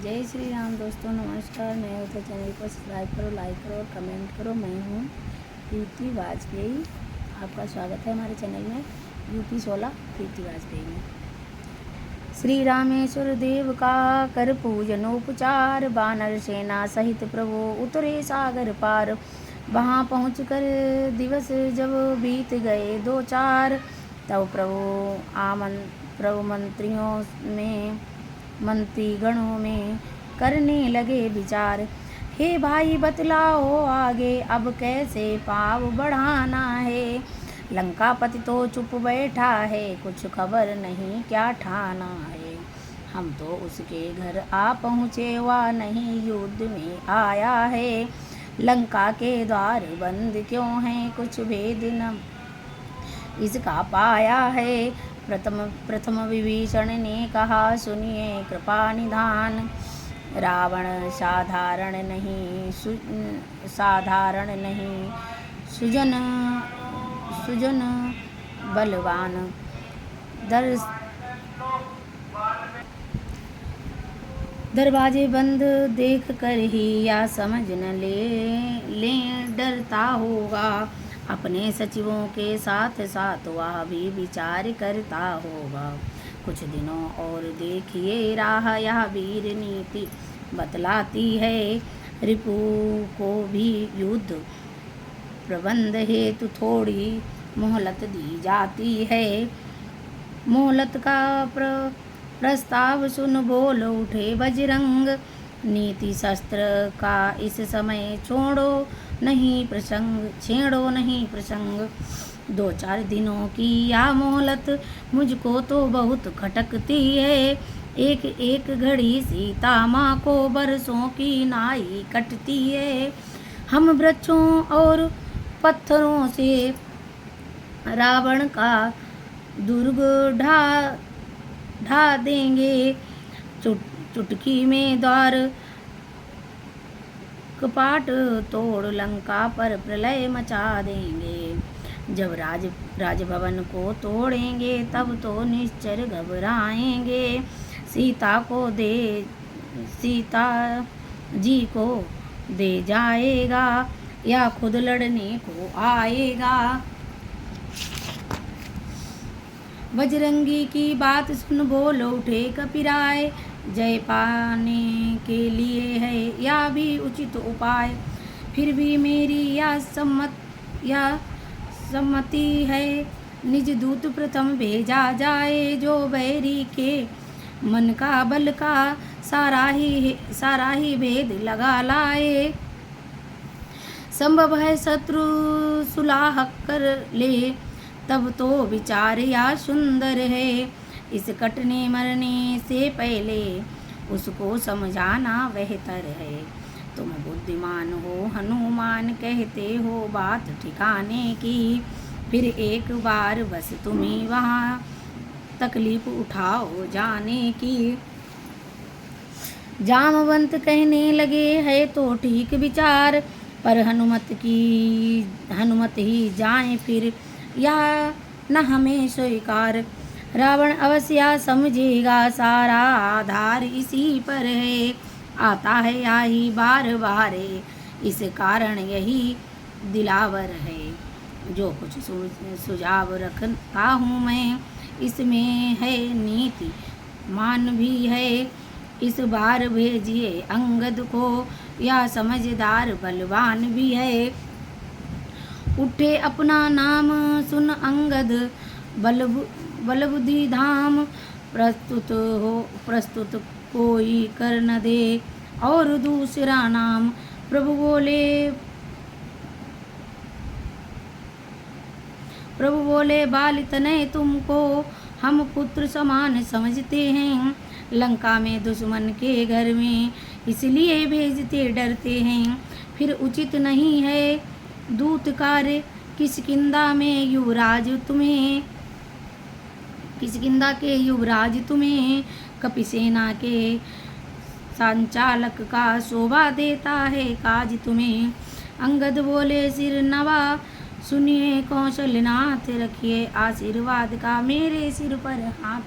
जय श्री राम दोस्तों, नमस्कार। नए होते चैनल को सब्सक्राइब करो, लाइक करो और कमेंट करो। मैं हूँ प्रीति वाजपेयी। आपका स्वागत है हमारे चैनल में। यूपी 16 प्रीति वाजपेयी में। श्री रामेश्वर देव का कर पूजनोपचार, बानर सेना सहित प्रभु उतरे सागर पार। वहाँ पहुँच कर दिवस जब बीत गए 2-4, तब प्रभु मंत्रीगणों में करने लगे विचार। हे भाई बतलाओ आगे, अब कैसे पाव बढ़ाना है। लंकापति तो चुप बैठा है, कुछ खबर नहीं क्या ठाना है। हम तो उसके घर आ पहुँचे, वह नहीं युद्ध में आया है। लंका के द्वार बंद क्यों हैं, कुछ भेद न इसका पाया है। प्रथम विभीषण ने कहा, सुनिए कृपा निधान। रावण साधारण नहीं, सुजन बलवान। दरवाजे बंद देख कर ही या समझ न ले डरता होगा। अपने सचिवों के साथ साथ वह भी विचार करता होगा। कुछ दिनों और देखिए राह, यह वीर नीति बतलाती है। रिपु को भी युद्ध प्रबंध हेतु थोड़ी मोहलत दी जाती है। मोहलत का प्रस्ताव सुन बोल उठे बजरंग। नीति शस्त्र का इस समय छेड़ो नहीं प्रसंग। 2-4 दिनों की यह मोहलत मुझको तो बहुत खटकती है। एक एक घड़ी सीता माँ को बरसों की नाई कटती है। हम वृक्षों और पत्थरों से रावण का दुर्ग ढा देंगे। चुटकी में द्वार कपाट तोड़ लंका पर प्रलय मचा देंगे। जब राजभवन को तोड़ेंगे, तब तो निश्चर घबराएंगे। सीता जी को दे जाएगा, या खुद लड़ने को आएगा। बजरंगी की बात सुन बोल उठे कपिराय। जय पाने के लिए है या भी उचित उपाय। फिर भी मेरी यह सम्मति है, निज दूत प्रथम भेजा जाए। जो बैरी के मन का बल का सारा ही भेद लगा लाए। संभव है शत्रु सुलाह कर ले, तब तो विचार या सुंदर है। इस कटने मरने से पहले उसको समझाना बेहतर है। तुम बुद्धिमान हो हनुमान, कहते हो बात ठिकाने की। फिर एक बार बस तुम्हें वहाँ तकलीफ उठाओ जाने की। जामवंत कहने लगे है तो ठीक विचार, पर हनुमत ही जाए फिर, या न हमें स्वीकार। रावण अवश्य समझेगा, सारा आधार इसी पर है। आता है यही बार बार, इस कारण यही दिलावर है। जो कुछ सुझाव रखता हूँ मैं, इसमें है नीति मान भी है। इस बार भेजिए अंगद को, या समझदार बलवान भी है। उठे अपना नाम सुन अंगद, बलबुद्धि धाम। प्रस्तुत कोई कर न दे, और दूसरा नाम। प्रभु बोले बाल तनय तुमको हम पुत्र समान समझते हैं। लंका में दुश्मन के घर में इसलिए भेजते डरते हैं। फिर उचित नहीं है दूत कार्य, किष्किंधा के युवराज तुम्हें। कपिसेना के संचालक का शोभा देता है काज तुम्हें। अंगद बोले सिर नवा, सुनिए कौशलनाथ, रखिए आशीर्वाद का मेरे सिर पर हाथ।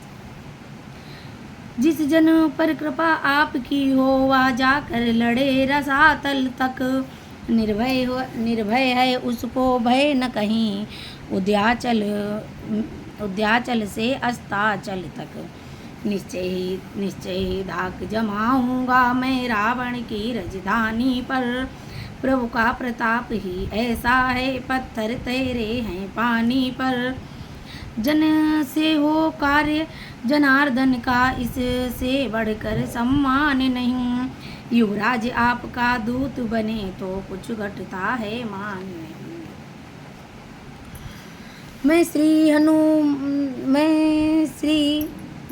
जिस जन पर कृपा आपकी हो वह जाकर लड़े रसातल तक। निर्भय है उसको भय न कहीं, उद्याचल से अस्ताचल तक। निश्चय ही धाक जमाऊंगा मैं रावण की राजधानी पर। प्रभु का प्रताप ही ऐसा है, पत्थर तेरे हैं पानी पर। जन से हो कार्य जनार्दन का, इससे बढ़कर सम्मान नहीं। युवराज आपका दूत बने तो कुछ घटता है मान नहीं।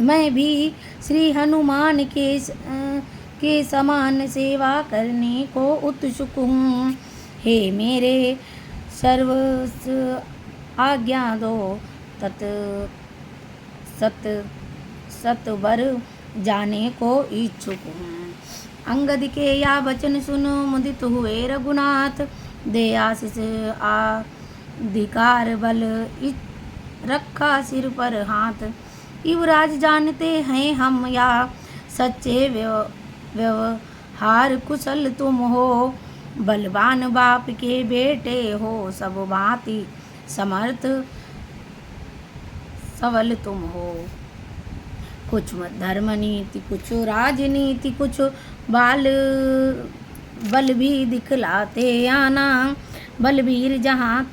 मैं भी श्री हनुमान के समान सेवा करने को उत्सुक हूँ। हे मेरे सर्वस्व आज्ञा दो, सतवर जाने को इच्छुक हूँ। अंगद के या वचन सुन मुदित हुए रघुनाथ, दे आशीष अधिकार बल रखा सिर पर हाथ। युवराज जानते हैं हम या सच्चे व्यवहार कुशल तुम हो। बलवान बाप के बेटे हो, सब भांति समर्थ सबल तुम हो। कुछ धर्म नीति कुछ राजनीति कुछ बल भी दिखलाते आना। बलवीर जहाँ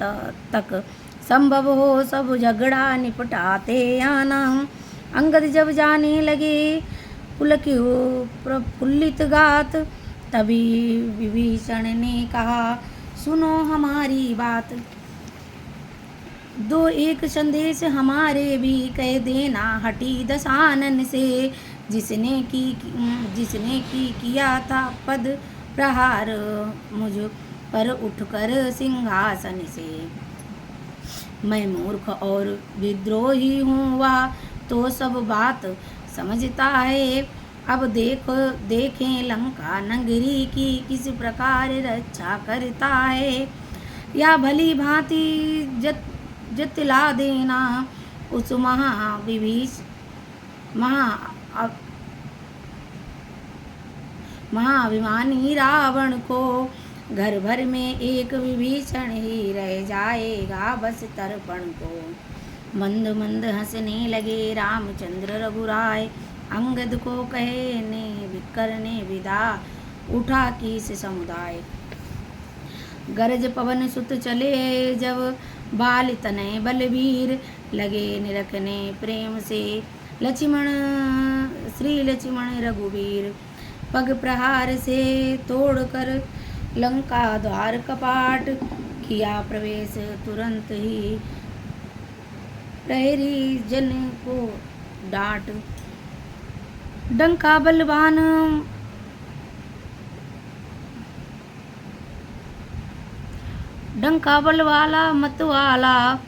तक संभव हो सब झगड़ा निपटाते आना। अंगद जब जाने लगे पुलक प्रफुल्लित गात, तभी विभीषण ने कहा सुनो हमारी बात। दो एक संदेश हमारे भी कह देना हटी दशानन से। जिसने किया था पद प्रहार मुझ पर उठकर सिंहासन से। मैं मूर्ख और विद्रोही हूँ वह तो सब बात समझता है। अब देखें लंका नगरी की किस प्रकार रक्षा करता है। या भली भांति जतला देना उस महाअभिमानी रावण को। घर भर में एक विभीषण ही रह जाएगा बस तर्पण को। मंद मंद हंसने लगे रामचंद्र रघुराय, अंगद को करने विदा उठा कीस समुदाय। गरज पवन सुत चले जब बाल तनय बलवीर, लगे निरखने प्रेम से श्री लक्ष्मण रघुवीर। पग प्रहार से तोड़कर लंका द्वार कपाट, किया प्रवेश तुरंत ही प्रहरी जन को डांट। डंका बलवान डंका बलवाला मतवाला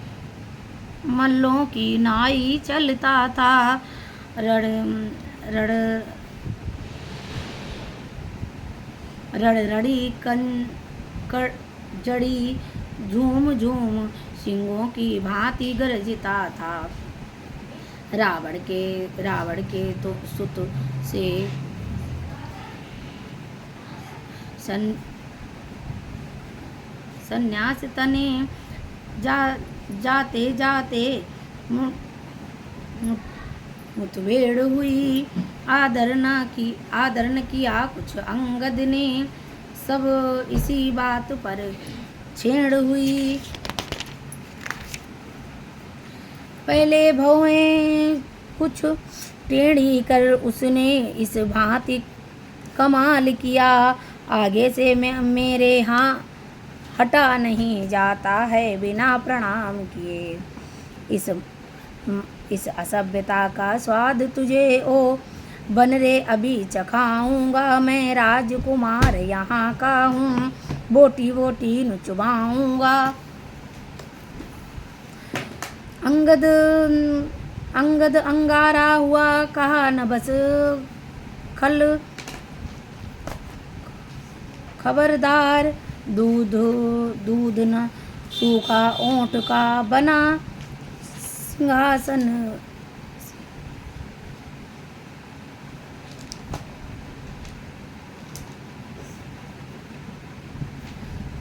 मल्लों की नाई चलता था। रड़ी जड़ी झूम झूम सिंहों की भांति गरजता था। रावण के तो सुत से संन्यास तने जाते जाते मुठभेड़ हुई। आदरण किया कुछ अंगद ने, सब इसी बात पर छेड़ हुई। पहले भौएं कुछ टेढ़ी कर उसने इस भांति कमाल किया। आगे से मेरे यहाँ हटा नहीं जाता है बिना प्रणाम किए। इस असभ्यता का स्वाद तुझे ओ बन रे अभी चखाऊंगा। मैं राजकुमार यहाँ का हूँ, बोटी बोटी न चुबाऊंगा। अंगद अंगारा हुआ, कहा न बस खबरदार। दूध न सूखा ओंठ का बना सिंहासन।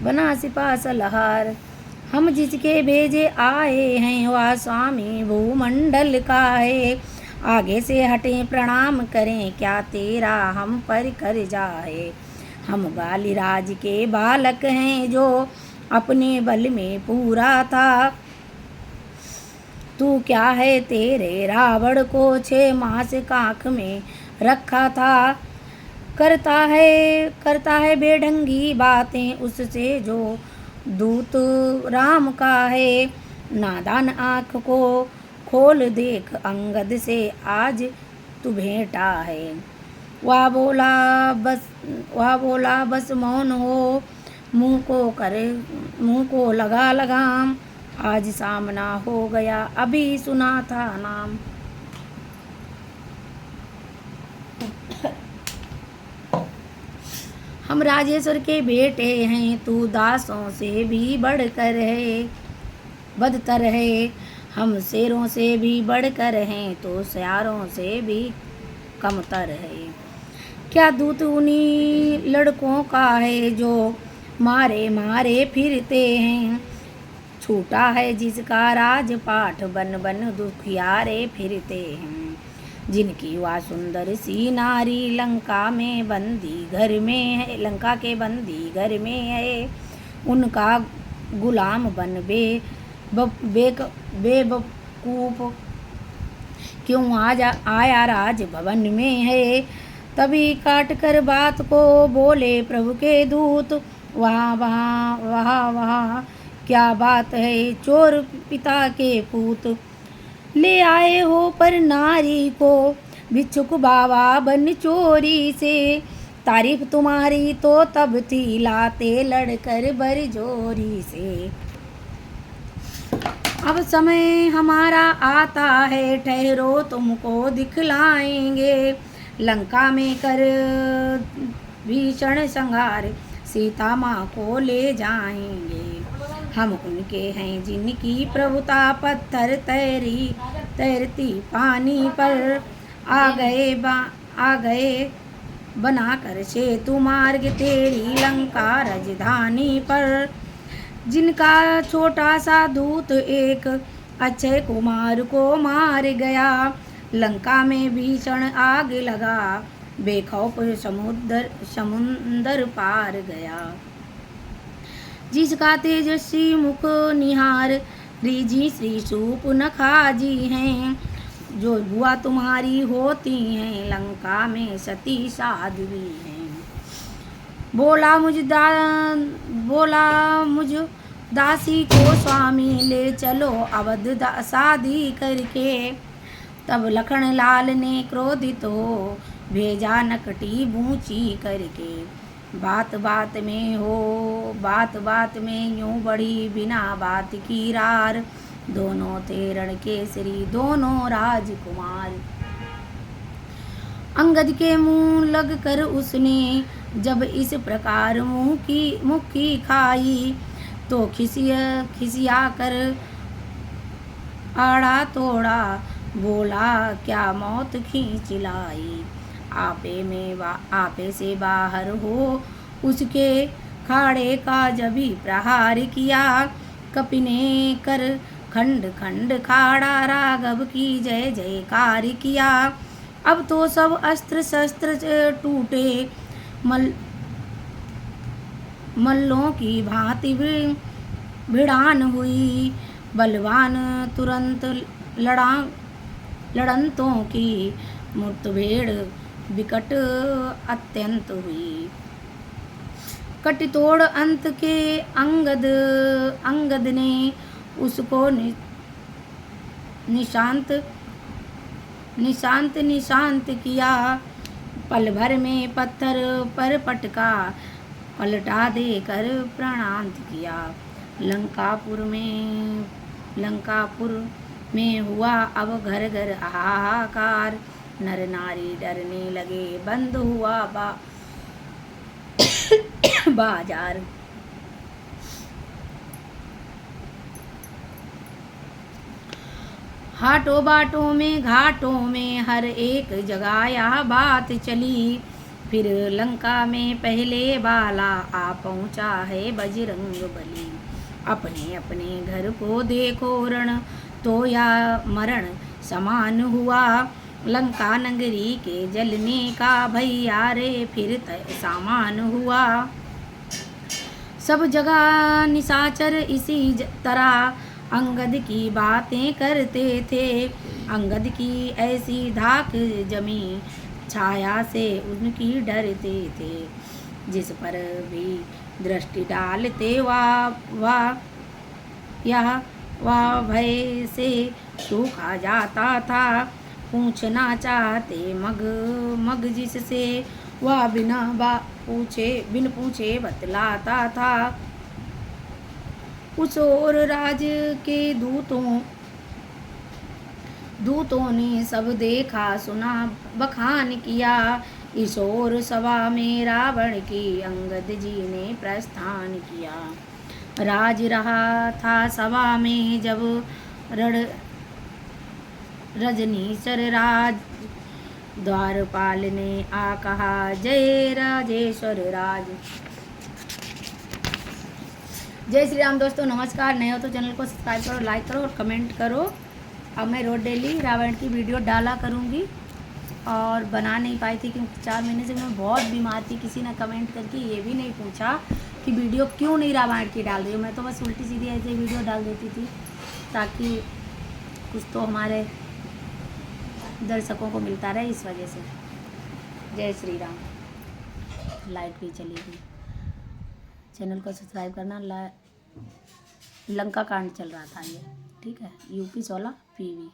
बना सिपा सलहार। हम जिसके भेजे आए हैं वह स्वामी भूमंडल का है। आगे से हटें प्रणाम करें क्या तेरा हम पर कर जाए। हम बालीराज के बालक हैं जो अपने बल में पूरा था। तू क्या है तेरे रावण को 6 मास काख में रखा था। करता है बेढंगी बातें उससे जो दूत राम का है। नादान आँख को खोल देख अंगद से आज तू भेंटा है। वह बोला बस मौन हो मुँह को लगा लगाम। आज सामना हो गया अभी सुना था नाम। हम राजेश्वर के बेटे हैं तू दासों से भी बढ़कर है बदतर है। हम शेरों से भी बढ़कर हैं तो सयारों से भी कमतर है। क्या दूत उन्हीं लड़कों का है जो मारे मारे फिरते हैं। छूटा है जिसका राजपाट बन बन दुखियारे फिरते हैं। जिनकी वह सुंदर सी नारी लंका के बंदी घर में है। उनका गुलाम बन बेवकूफ क्यों आया राज भवन में है। तभी काट कर बात को बोले प्रभु के दूत। वहाँ क्या बात है चोर पिता के पूत। ले आए हो पर नारी को भिक्षुक बाबा बन चोरी से। तारीफ तुम्हारी तो तब थी लाते लड़कर बरजोरी से। अब समय हमारा आता है ठहरो तुमको दिखलाएंगे। लंका में कर भीषण संहार सीता माँ को ले जाएंगे। हम उनके हैं जिनकी प्रभुता पत्थर तैरती पानी पर आ गए बनाकर सेतु मार्ग तेरी लंका राजधानी पर। जिनका छोटा सा दूत एक अक्षय कुमार को मार गया। लंका में भीषण आग लगा बेखौफ समुंदर पार गया। जिसका तेजस्वी मुख निहार रिजी श्री सूप नखाजी हैं। जो बुआ तुम्हारी होती हैं लंका में सती साध्वी हैं। बोला मुझ दासी को स्वामी ले चलो अवध शादी करके। तब लखन लाल ने क्रोधित हो भेजा नकटी बूची करके। बात बात में यूं बढ़ी बिना बात की रार। दोनों थे रण केसरी दोनों राजकुमार। अंगद के मुंह लग कर उसने जब इस प्रकार मुँह की खाई। तो खिसिया कर आड़ा तोड़ा बोला क्या मौत खींच लाई। आपे से बाहर हो उसके खाड़े का जभी प्रहार किया। कपि ने कर खंड खंड खाड़ा राघव की जय जयकार किया। अब तो सब अस्त्र शस्त्र टूटे मल्लों की भांति भिड़ान हुई। बलवान तुरंत लड़ंतों की मुठभेड़ विकट अत्यंत हुई। कटितोड़ अंत के अंगद ने उसको निशांत किया। पल भर में पत्थर पर पटका पलटा देकर प्रणांत किया। लंकापुर में हुआ अब घर घर हाहाकार। नर नारी डरने लगे बंद हुआ बाजार। हाटों बाटों में घाटों में हर एक जगह यह बात चली। फिर लंका में पहले बाला आ पहुँचा है बजरंग बली। अपने अपने घर को देखो रण तो या मरण समान हुआ। लंका नगरी के जलने का भैया रे फिर सामान हुआ। सब जगह निशाचर इसी तरह अंगद की बातें करते थे। अंगद की ऐसी धाक जमी छाया से उनकी डरते थे। जिस पर भी दृष्टि डालते वाह वह भय से सूखा जाता था। पूछना चाहते मग जिससे वह बिन पूछे बतलाता था। उस ओर राज के दूतों ने सब देखा सुना बखान किया। इस ओर सभा में रावण की अंगद जी ने प्रस्थान किया। राज रहा था सभा में जब रजनीशर राज द्वारपाल ने आ कहा जय राजेश्वर राज। जय श्री राम। दोस्तों नमस्कार। नए हो तो चैनल को सब्सक्राइब करो, लाइक करो और कमेंट करो। अब मैं रोज डेली रामायण की वीडियो डाला करूँगी और बना नहीं पाई थी क्योंकि 4 महीने से मैं बहुत बीमार थी। किसी ने कमेंट करके ये भी नहीं पूछा कि वीडियो क्यों नहीं रामायण की डाल रही हो। मैं तो बस उल्टी सीधी ऐसे वीडियो डाल देती थी ताकि कुछ तो हमारे दर्शकों को मिलता रहे, इस वजह से। जय श्री राम। लाइट भी चली गई। चैनल को सब्सक्राइब करना। लंका कांड चल रहा था ये, ठीक है। UP 16 PV।